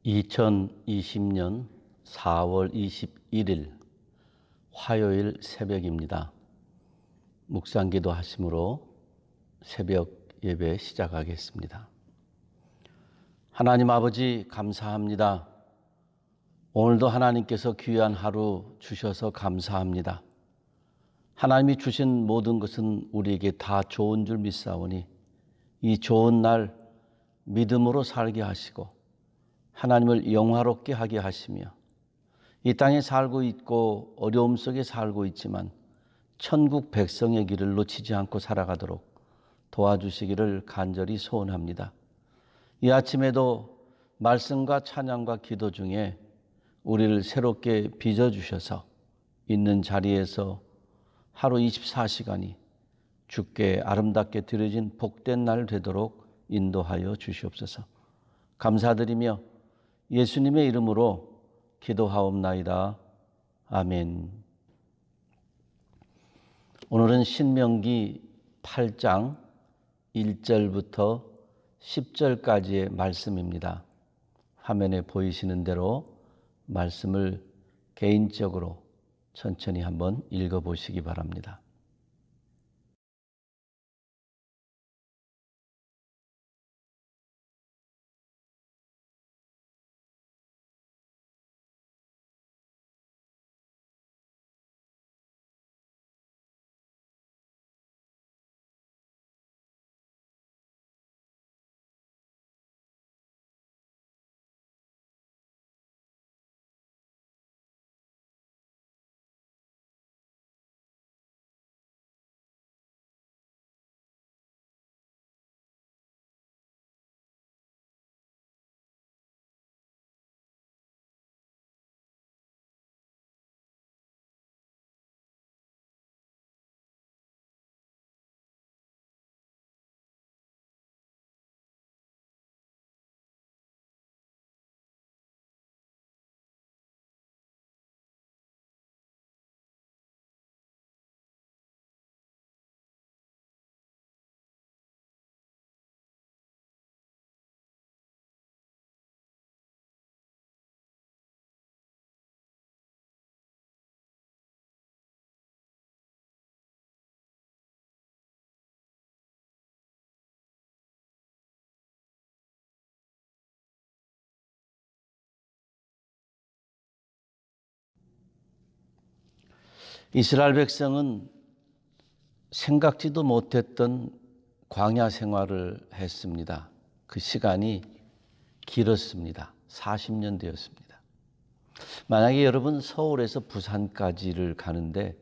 2020년 4월 21일 화요일 새벽입니다. 묵상기도 하심으로 새벽 예배 시작하겠습니다. 하나님 아버지 감사합니다. 오늘도 하나님께서 귀한 하루 주셔서 감사합니다. 하나님이 주신 모든 것은 우리에게 다 좋은 줄 믿사오니 이 좋은 날 믿음으로 살게 하시고 하나님을 영화롭게 하게 하시며 이 땅에 살고 있고 어려움 속에 살고 있지만 천국 백성의 길을 놓치지 않고 살아가도록 도와주시기를 간절히 소원합니다. 이 아침에도 말씀과 찬양과 기도 중에 우리를 새롭게 빚어주셔서 있는 자리에서 하루 24시간이 주께 아름답게 드려진 복된 날 되도록 인도하여 주시옵소서. 감사드리며 예수님의 이름으로 기도하옵나이다. 아멘. 오늘은 신명기 8장 1절부터 10절까지의 말씀입니다. 화면에 보이시는 대로 말씀을 개인적으로 천천히 한번 읽어보시기 바랍니다. 이스라엘 백성은 생각지도 못했던 광야 생활을 했습니다. 그 시간이 길었습니다. 40년 되었습니다. 만약에 여러분 서울에서 부산까지를 가는데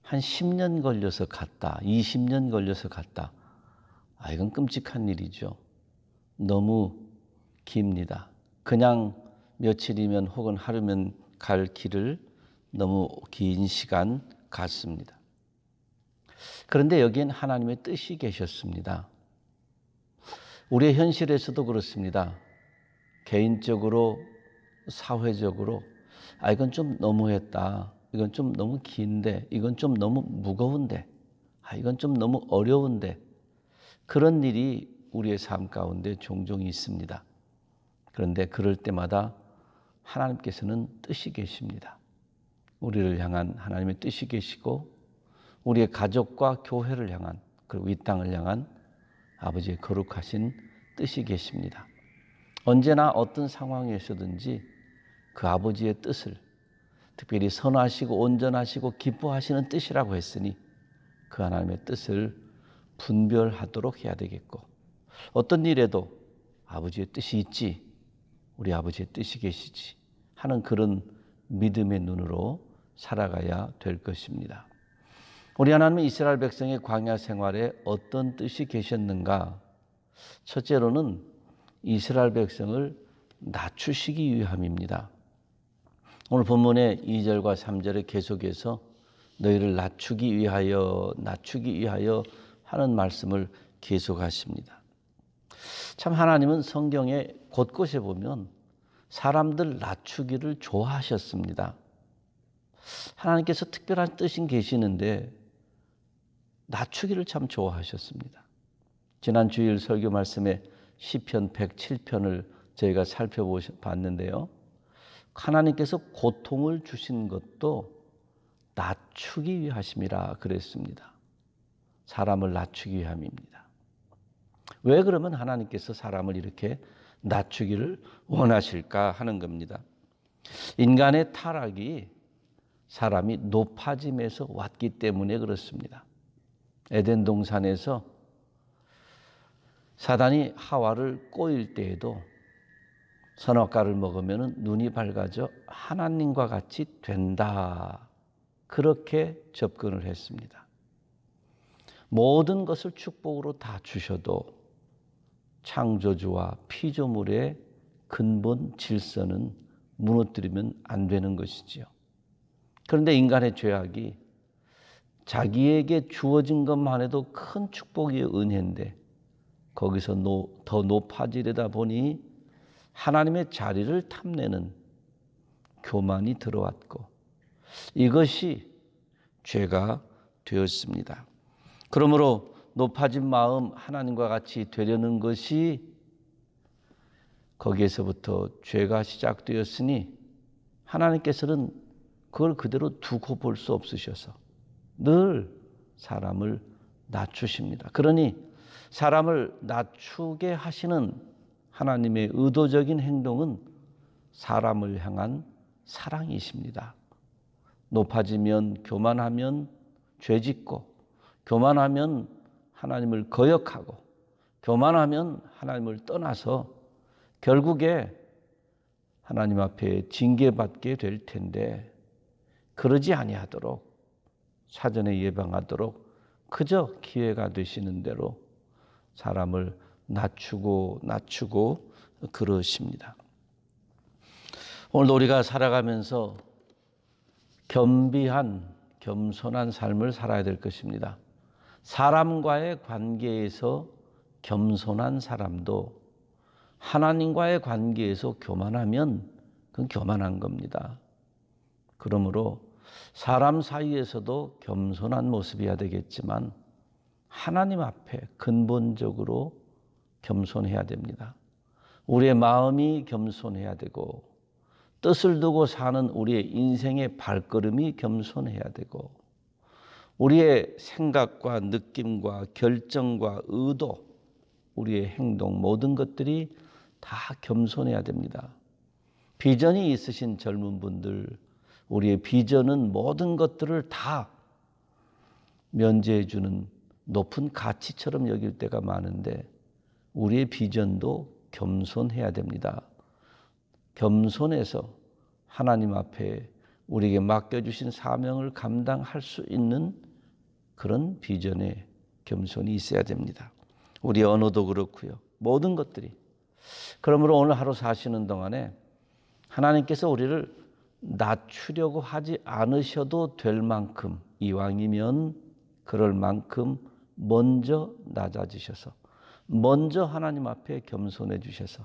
한 10년 걸려서 갔다, 20년 걸려서 갔다. 이건 끔찍한 일이죠. 너무 깁니다. 그냥 며칠이면 혹은 하루면 갈 길을 너무 긴 시간 갔습니다. 그런데 여기엔 하나님의 뜻이 계셨습니다. 우리의 현실에서도 그렇습니다. 개인적으로, 사회적으로 이건 좀 너무했다. 이건 좀 너무 긴데, 이건 좀 너무 무거운데, 이건 좀 너무 어려운데 그런 일이 우리의 삶 가운데 종종 있습니다. 그런데 그럴 때마다 하나님께서는 뜻이 계십니다. 우리를 향한 하나님의 뜻이 계시고 우리의 가족과 교회를 향한 그리고 이 땅을 향한 아버지의 거룩하신 뜻이 계십니다. 언제나 어떤 상황에서든지 그 아버지의 뜻을 특별히 선하시고 온전하시고 기뻐하시는 뜻이라고 했으니 그 하나님의 뜻을 분별하도록 해야 되겠고 어떤 일에도 아버지의 뜻이 있지, 우리 아버지의 뜻이 계시지 하는 그런 믿음의 눈으로 살아가야 될 것입니다. 우리 하나님은 이스라엘 백성의 광야 생활에 어떤 뜻이 계셨는가? 첫째로는 이스라엘 백성을 낮추시기 위함입니다. 오늘 본문의 2절과 3절에 계속해서 너희를 낮추기 위하여 하는 말씀을 계속하십니다. 참 하나님은 성경에 곳곳에 보면 사람들 낮추기를 좋아하셨습니다. 하나님께서 특별한 뜻이 계시는데 낮추기를 참 좋아하셨습니다. 지난 주일 설교 말씀에 시편 107편을 저희가 살펴봤는데요. 하나님께서 고통을 주신 것도 낮추기 위하심이라 그랬습니다. 사람을 낮추기 위함입니다. 왜 그러면 하나님께서 사람을 이렇게 낮추기를 원하실까 하는 겁니다. 인간의 타락이 사람이 높아짐에서 왔기 때문에 그렇습니다. 에덴 동산에서 사단이 하와를 꼬일 때에도 선악과를 먹으면 눈이 밝아져 하나님과 같이 된다. 그렇게 접근을 했습니다. 모든 것을 축복으로 다 주셔도 창조주와 피조물의 근본 질서는 무너뜨리면 안 되는 것이지요. 그런데 인간의 죄악이 자기에게 주어진 것만 해도 큰 축복의 은혜인데 거기서 더 높아지려다 보니 하나님의 자리를 탐내는 교만이 들어왔고 이것이 죄가 되었습니다. 그러므로 높아진 마음 하나님과 같이 되려는 것이 거기에서부터 죄가 시작되었으니 하나님께서는 그걸 그대로 두고 볼 수 없으셔서 늘 사람을 낮추십니다. 그러니 사람을 낮추게 하시는 하나님의 의도적인 행동은 사람을 향한 사랑이십니다. 높아지면 교만하면 죄짓고 교만하면 하나님을 거역하고 교만하면 하나님을 떠나서 결국에 하나님 앞에 징계받게 될 텐데 그러지 아니하도록 사전에 예방하도록 그저 기회가 되시는 대로 사람을 낮추고 그러십니다. 오늘 우리가 살아가면서 겸비한 겸손한 삶을 살아야 될 것입니다. 사람과의 관계에서 겸손한 사람도 하나님과의 관계에서 교만하면 그건 교만한 겁니다. 그러므로 사람 사이에서도 겸손한 모습이어야 되겠지만 하나님 앞에 근본적으로 겸손해야 됩니다. 우리의 마음이 겸손해야 되고 뜻을 두고 사는 우리의 인생의 발걸음이 겸손해야 되고 우리의 생각과 느낌과 결정과 의도, 우리의 행동 모든 것들이 다 겸손해야 됩니다. 비전이 있으신 젊은 분들, 우리의 비전은 모든 것들을 다 면제해 주는 높은 가치처럼 여길 때가 많은데 우리의 비전도 겸손해야 됩니다. 겸손해서 하나님 앞에 우리에게 맡겨주신 사명을 감당할 수 있는 그런 비전에 겸손이 있어야 됩니다. 우리 언어도 그렇고요. 모든 것들이. 그러므로 오늘 하루 사시는 동안에 하나님께서 우리를 낮추려고 하지 않으셔도 될 만큼 이왕이면 그럴 만큼 먼저 낮아지셔서 먼저 하나님 앞에 겸손해 주셔서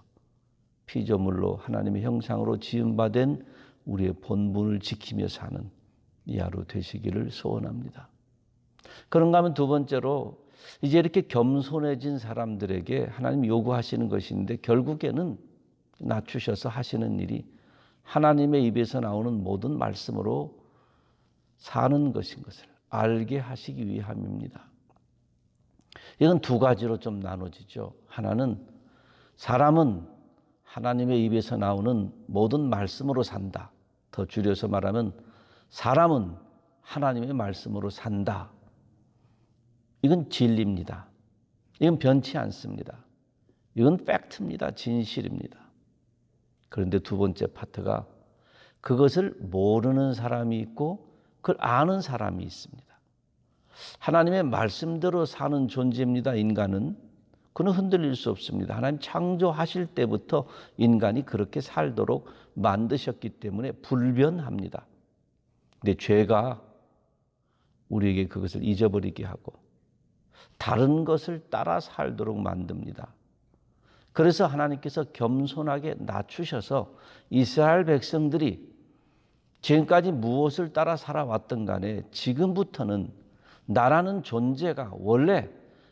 피조물로 하나님의 형상으로 지음받은 우리의 본분을 지키며 사는 이 하루 되시기를 소원합니다. 그런가 하면 두 번째로 이제 이렇게 겸손해진 사람들에게 하나님 요구하시는 것인데 결국에는 낮추셔서 하시는 일이 하나님의 입에서 나오는 모든 말씀으로 사는 것인 것을 알게 하시기 위함입니다. 이건 두 가지로 좀 나눠지죠. 하나는 사람은 하나님의 입에서 나오는 모든 말씀으로 산다. 더 줄여서 말하면 사람은 하나님의 말씀으로 산다. 이건 진리입니다. 이건 변치 않습니다. 이건 팩트입니다. 진실입니다. 그런데 두 번째 파트가 그것을 모르는 사람이 있고 그걸 아는 사람이 있습니다. 하나님의 말씀대로 사는 존재입니다. 인간은. 그는 흔들릴 수 없습니다. 하나님 창조하실 때부터 인간이 그렇게 살도록 만드셨기 때문에 불변합니다. 근데 죄가 우리에게 그것을 잊어버리게 하고 다른 것을 따라 살도록 만듭니다. 그래서 하나님께서 겸손하게 낮추셔서 이스라엘 백성들이 지금까지 무엇을 따라 살아왔던 간에 지금부터는 나라는 존재가 원래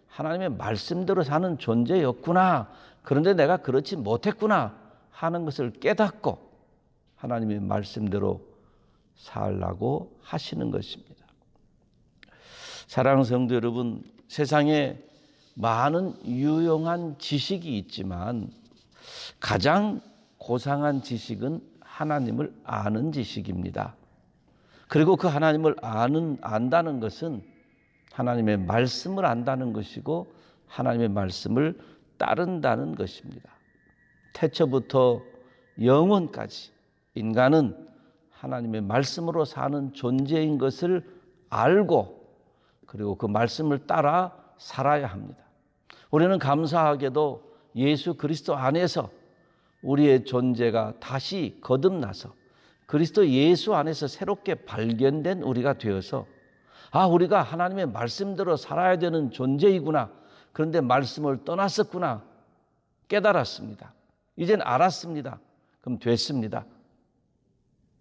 하나님의 말씀대로 사는 존재였구나. 그런데 내가 그렇지 못했구나 하는 것을 깨닫고 하나님의 말씀대로 살라고 하시는 것입니다. 사랑하는 성도 여러분, 세상에 많은 유용한 지식이 있지만 가장 고상한 지식은 하나님을 아는 지식입니다. 그리고 그 하나님을 안다는 것은 하나님의 말씀을 안다는 것이고 하나님의 말씀을 따른다는 것입니다. 태초부터 영원까지 인간은 하나님의 말씀으로 사는 존재인 것을 알고 그리고 그 말씀을 따라 살아야 합니다. 우리는 감사하게도 예수 그리스도 안에서 우리의 존재가 다시 거듭나서 그리스도 예수 안에서 새롭게 발견된 우리가 되어서 우리가 하나님의 말씀대로 살아야 되는 존재이구나. 그런데 말씀을 떠났었구나. 깨달았습니다. 이젠 알았습니다. 그럼 됐습니다.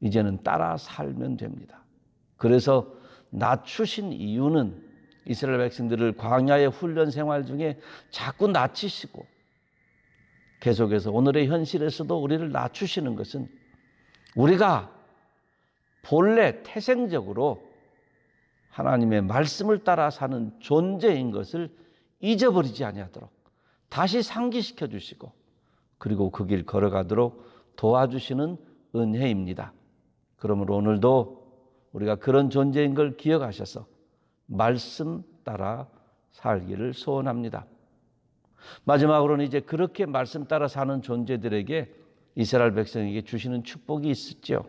이제는 따라 살면 됩니다. 그래서 낮추신 이유는 이스라엘 백성들을 광야의 훈련 생활 중에 자꾸 낮추시고 계속해서 오늘의 현실에서도 우리를 낮추시는 것은 우리가 본래 태생적으로 하나님의 말씀을 따라 사는 존재인 것을 잊어버리지 아니하도록 다시 상기시켜 주시고 그리고 그 길 걸어가도록 도와주시는 은혜입니다. 그러므로 오늘도 우리가 그런 존재인 걸 기억하셔서 말씀 따라 살기를 소원합니다. 마지막으로는 이제 그렇게 말씀 따라 사는 존재들에게 이스라엘 백성에게 주시는 축복이 있었죠.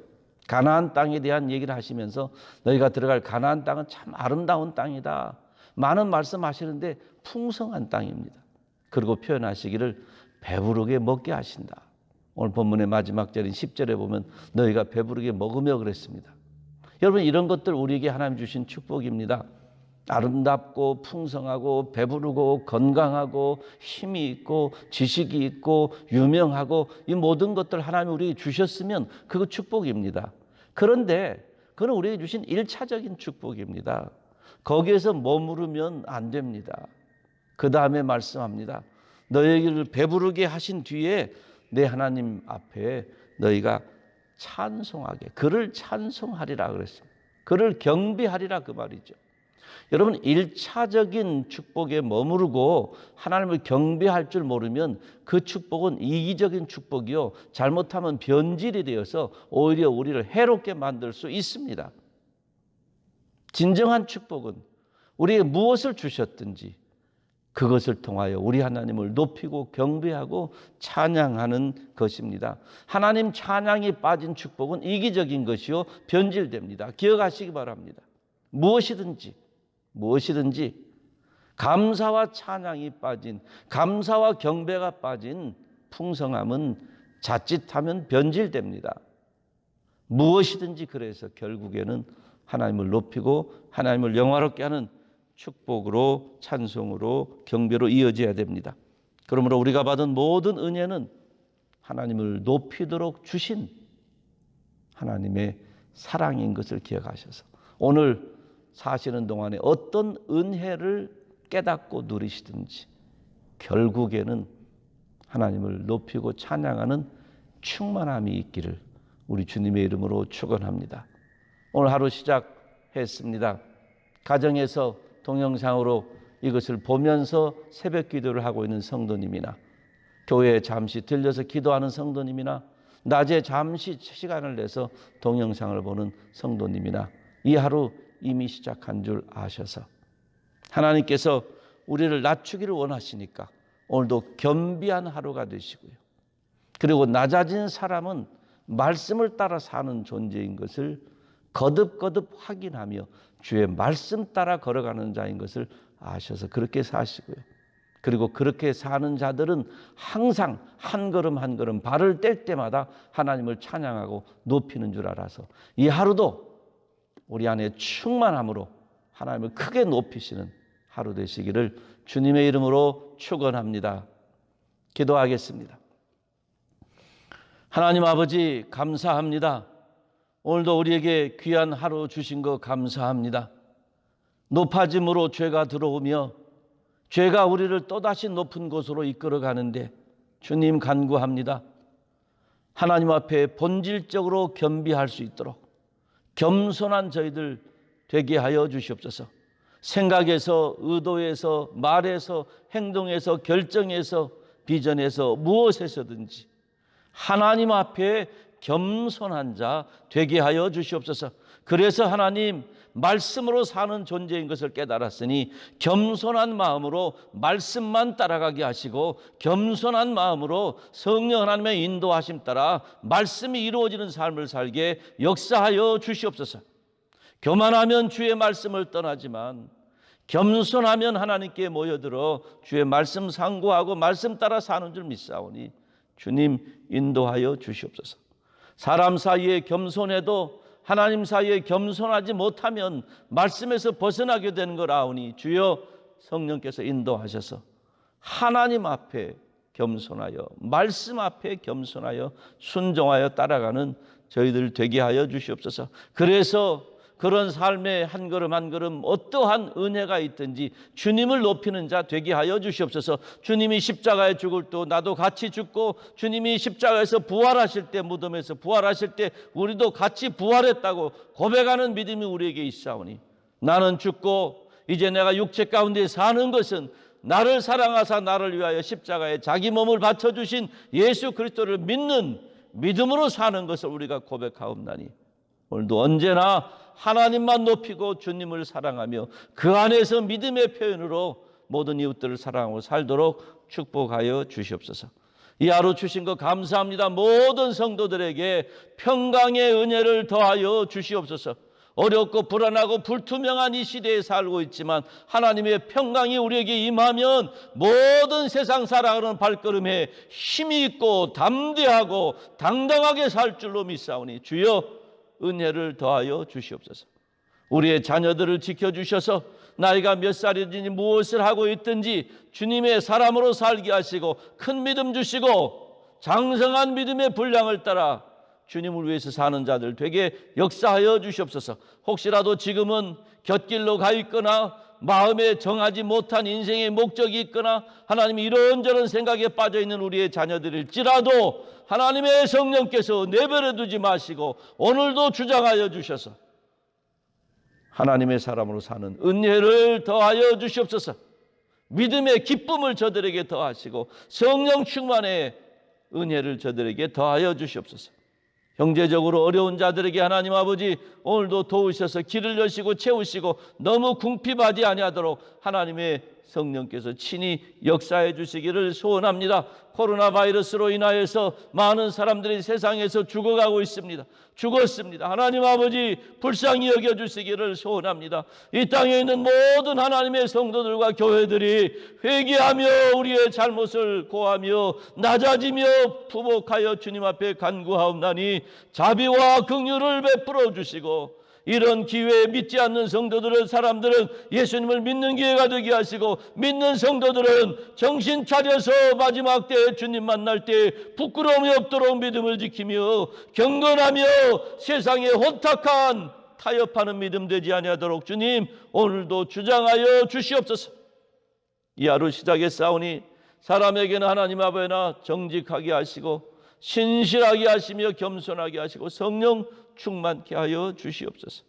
가나안 땅에 대한 얘기를 하시면서 너희가 들어갈 가나안 땅은 참 아름다운 땅이다. 많은 말씀하시는데 풍성한 땅입니다. 그리고 표현하시기를 배부르게 먹게 하신다. 오늘 본문의 마지막 절인 10절에 보면 너희가 배부르게 먹으며 그랬습니다. 여러분, 이런 것들 우리에게 하나님 주신 축복입니다. 아름답고 풍성하고 배부르고 건강하고 힘이 있고 지식이 있고 유명하고 이 모든 것들 하나님이 우리에게 주셨으면 그거 축복입니다. 그런데 그건 우리에게 주신 1차적인 축복입니다. 거기에서 머무르면 안 됩니다. 그 다음에 말씀합니다. 너희를 배부르게 하신 뒤에 내 하나님 앞에 너희가 찬송하게, 그를 찬송하리라 그랬습니다. 그를 경배하리라 그 말이죠. 여러분, 1차적인 축복에 머무르고 하나님을 경배할 줄 모르면 그 축복은 이기적인 축복이요, 잘못하면 변질이 되어서 오히려 우리를 해롭게 만들 수 있습니다. 진정한 축복은 우리에게 무엇을 주셨든지 그것을 통하여 우리 하나님을 높이고 경배하고 찬양하는 것입니다. 하나님 찬양이 빠진 축복은 이기적인 것이요, 변질됩니다. 기억하시기 바랍니다. 무엇이든지 감사와 찬양이 빠진, 감사와 경배가 빠진 풍성함은 자칫하면 변질됩니다. 무엇이든지 그래서 결국에는 하나님을 높이고 하나님을 영화롭게 하는 축복으로, 찬송으로, 경배로 이어져야 됩니다. 그러므로 우리가 받은 모든 은혜는 하나님을 높이도록 주신 하나님의 사랑인 것을 기억하셔서 오늘 사시는 동안에 어떤 은혜를 깨닫고 누리시든지 결국에는 하나님을 높이고 찬양하는 충만함이 있기를 우리 주님의 이름으로 축원합니다. 오늘 하루 시작했습니다. 가정에서 동영상으로 이것을 보면서 새벽 기도를 하고 있는 성도님이나 교회에 잠시 들려서 기도하는 성도님이나 낮에 잠시 시간을 내서 동영상을 보는 성도님이나 이 하루 이미 시작한 줄 아셔서 하나님께서 우리를 낮추기를 원하시니까 오늘도 겸비한 하루가 되시고요. 그리고 낮아진 사람은 말씀을 따라 사는 존재인 것을 거듭거듭 확인하며 주의 말씀 따라 걸어가는 자인 것을 아셔서 그렇게 사시고요. 그리고 그렇게 사는 자들은 항상 한 걸음 한 걸음 발을 뗄 때마다 하나님을 찬양하고 높이는 줄 알아서 이 하루도 우리 안에 충만함으로 하나님을 크게 높이시는 하루 되시기를 주님의 이름으로 축원합니다. 기도하겠습니다. 하나님 아버지, 감사합니다. 오늘도 우리에게 귀한 하루 주신 거 감사합니다. 높아짐으로 죄가 들어오며 죄가 우리를 또다시 높은 곳으로 이끌어 가는데 주님 간구합니다. 하나님 앞에 본질적으로 겸비할 수 있도록 겸손한 저희들 되게 하여 주시옵소서. 생각에서, 의도에서, 말에서, 행동에서, 결정에서, 비전에서, 무엇에서든지 하나님 앞에 겸손한 자 되게 하여 주시옵소서. 그래서 하나님, 말씀으로 사는 존재인 것을 깨달았으니 겸손한 마음으로 말씀만 따라가게 하시고 겸손한 마음으로 성령 하나님의 인도하심 따라 말씀이 이루어지는 삶을 살게 역사하여 주시옵소서. 교만하면 주의 말씀을 떠나지만 겸손하면 하나님께 모여들어 주의 말씀 상고하고 말씀 따라 사는 줄 믿사오니 주님 인도하여 주시옵소서. 사람 사이에 겸손해도 하나님 사이에 겸손하지 못하면 말씀에서 벗어나게 되는 걸 아오니 주여 성령께서 인도하셔서 하나님 앞에 겸손하여 말씀 앞에 겸손하여 순종하여 따라가는 저희들 되게 하여 주시옵소서. 그래서 그런 삶의 한 걸음 한 걸음 어떠한 은혜가 있든지 주님을 높이는 자 되게 하여 주시옵소서. 주님이 십자가에 죽을 때 나도 같이 죽고 주님이 십자가에서 부활하실 때 무덤에서 부활하실 때 우리도 같이 부활했다고 고백하는 믿음이 우리에게 있사오니 나는 죽고 이제 내가 육체 가운데 사는 것은 나를 사랑하사 나를 위하여 십자가에 자기 몸을 바쳐주신 예수 그리스도를 믿는 믿음으로 사는 것을 우리가 고백하옵나니 오늘도 언제나 하나님만 높이고 주님을 사랑하며 그 안에서 믿음의 표현으로 모든 이웃들을 사랑하고 살도록 축복하여 주시옵소서. 이 하루 주신 것 감사합니다. 모든 성도들에게 평강의 은혜를 더하여 주시옵소서. 어렵고 불안하고 불투명한 이 시대에 살고 있지만 하나님의 평강이 우리에게 임하면 모든 세상 살아가는 발걸음에 힘이 있고 담대하고 당당하게 살 줄로 믿사오니 주여 은혜를 더하여 주시옵소서. 우리의 자녀들을 지켜주셔서 나이가 몇 살이든지 무엇을 하고 있든지 주님의 사람으로 살게 하시고 큰 믿음 주시고 장성한 믿음의 분량을 따라 주님을 위해서 사는 자들 되게 역사하여 주시옵소서. 혹시라도 지금은 곁길로 가 있거나 마음에 정하지 못한 인생의 목적이 있거나 하나님이 이런저런 생각에 빠져 있는 우리의 자녀들일지라도 하나님의 성령께서 내버려 두지 마시고 오늘도 주장하여 주셔서 하나님의 사람으로 사는 은혜를 더하여 주시옵소서. 믿음의 기쁨을 저들에게 더하시고 성령 충만의 은혜를 저들에게 더하여 주시옵소서. 경제적으로 어려운 자들에게 하나님 아버지 오늘도 도우셔서 길을 여시고 채우시고 너무 궁핍하지 아니하도록 하나님의 성령께서 친히 역사해 주시기를 소원합니다. 코로나 바이러스로 인하여서 많은 사람들이 세상에서 죽어가고 있습니다. 죽었습니다. 하나님 아버지 불쌍히 여겨주시기를 소원합니다. 이 땅에 있는 모든 하나님의 성도들과 교회들이 회개하며 우리의 잘못을 고하며 낮아지며 부복하여 주님 앞에 간구하옵나니 자비와 긍휼을 베풀어 주시고 이런 기회에 믿지 않는 성도들은 사람들은 예수님을 믿는 기회가 되게 하시고 믿는 성도들은 정신 차려서 마지막 때에 주님 만날 때 부끄러움이 없도록 믿음을 지키며 경건하며 세상에 혼탁한 타협하는 믿음 되지 아니하도록 주님 오늘도 주장하여 주시옵소서. 이 하루 시작했사오니 사람에게는 하나님 앞에나 정직하게 하시고 신실하게 하시며 겸손하게 하시고 성령 충만케 하여 주시옵소서.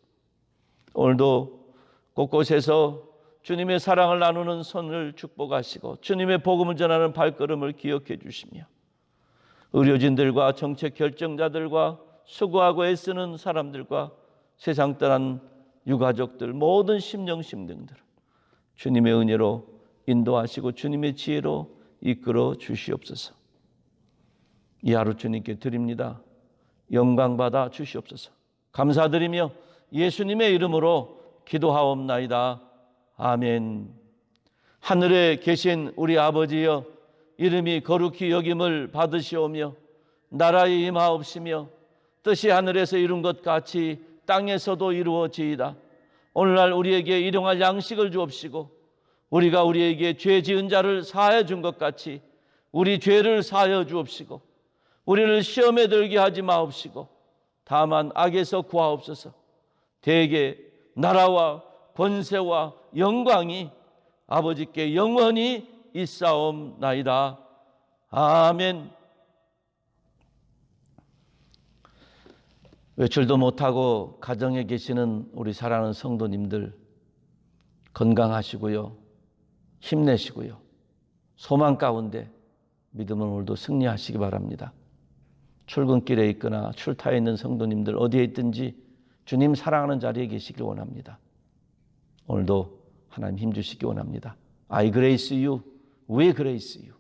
오늘도 곳곳에서 주님의 사랑을 나누는 손을 축복하시고 주님의 복음을 전하는 발걸음을 기억해 주시며 의료진들과 정책 결정자들과 수고하고 애쓰는 사람들과 세상 떠난 유가족들 모든 심령심등들 주님의 은혜로 인도하시고 주님의 지혜로 이끌어 주시옵소서. 이 하루 주님께 드립니다. 영광받아 주시옵소서. 감사드리며 예수님의 이름으로 기도하옵나이다. 아멘. 하늘에 계신 우리 아버지여 이름이 거룩히 여김을 받으시오며 나라에 임하옵시며 뜻이 하늘에서 이룬 것 같이 땅에서도 이루어지이다. 오늘날 우리에게 일용할 양식을 주옵시고 우리가 우리에게 죄 지은 자를 사하여 준 것 같이 우리 죄를 사하여 주옵시고 우리를 시험에 들게 하지 마옵시고 다만 악에서 구하옵소서. 대개 나라와 권세와 영광이 아버지께 영원히 있사옵나이다. 아멘. 외출도 못하고 가정에 계시는 우리 사랑하는 성도님들 건강하시고요. 힘내시고요. 소망 가운데 믿음은 오늘도 승리하시기 바랍니다. 출근길에 있거나 출타에 있는 성도님들 어디에 있든지 주님 사랑하는 자리에 계시길 원합니다. 오늘도 하나님 힘주시기 원합니다. I grace you, we grace you.